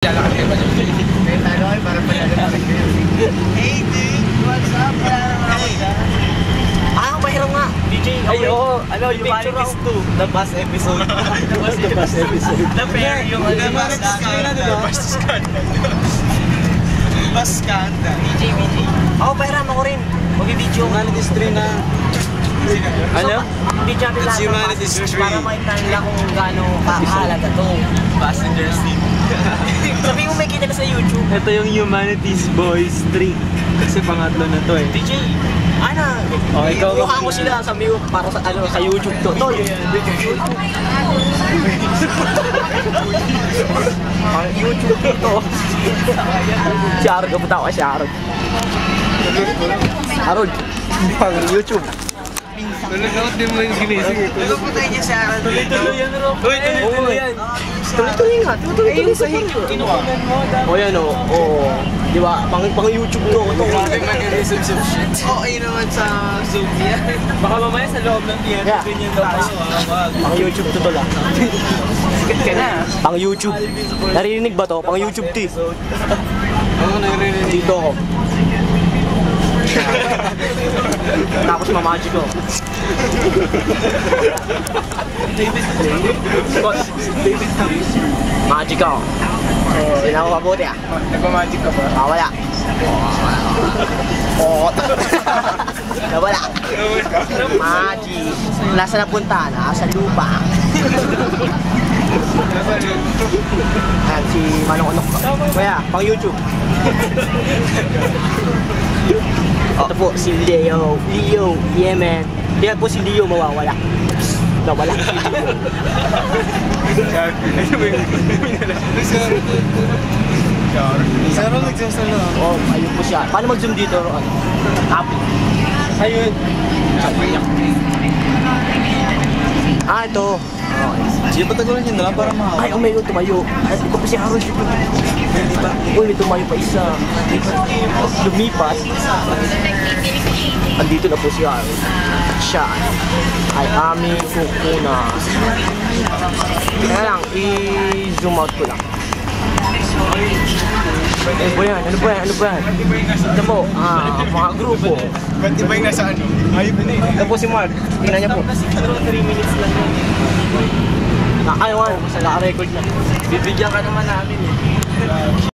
Lalakad kayo ba dyan? May talo kayo para lalakad kayo. Hey dude, what's up? Mahirap nga. DJ, ay oo. Ano, Humanities 2. The bus episode. The bus episode. The pair yung The bus scandal. Bus scandal. DJ. Oo, pahiram ako rin. Mag-video. Humanities 3 na. Ano? Video natin lahat ng Humanities passengers 3. para makita nila kung gaano kahalaga to. Passengers team. Sabi mo may kita na sa YouTube. Ito yung Humanities Boys 3. Kasi pangatlo na to eh. DJ, ano? Oh, ikaw mukha ko sila sa para sa ano sa YouTube to. Tol. YouTube to. Si Arog, kapunta ako si Arog. Arog, pang YouTube. Nalagawat din mo yung ginising eh. Ano po tayo niya sa aral? Tuloy-tuloy yan, Rob. Tuloy yan. Tuloy nga. Tuloy sa higit. Kinukunan mo. O yan o. Oo. Di ba? Pang YouTube to. Grabe mechanism of shit. Oo, ayun naman sa Zoom yan. Baka mamaya sa loob ng theater, Yeah. ganyan daw tayo. Pang YouTube to lang. Sikat ka na. Pang YouTube. Naririnig ba to? Pang YouTube to. Oo, naririnig. Dito ako. Tapos mamagic ko. Magic ako. Hindi na ako mabuti ah. Nagpa-magic ka ba? Wala. Nawala. Magic. Nasa napunta? Nasa lupa. Ayan, si Manong Onok. Kaya, pang YouTube. Ito po, si Leo. Yeah man. Kaya po si Leo mawawala. Nawala. Saro nagsasalo. Oh, ayun po siya. Paano mag-zoom dito? Up. Ayun. Ah, ito. Sige, patagulan yun na para mahawak. Ay, umayo, tumayo. At ito pa si Harold. Uy, tumayo pa isa. Lumipat. Andito na po si Harold. Siya ay aming kukunan. Kaya lang, i-zoom out ko lang. Ano ba yan? Ano ba yan? Ano ba yan? Ito po, mga grupo. Ba't iba yung nasa ano? Ayun na eh. Ito po si Mark. Tingnan niya po. 3 minutes lang yan. Naka-record na. Bibigyan ka naman namin eh.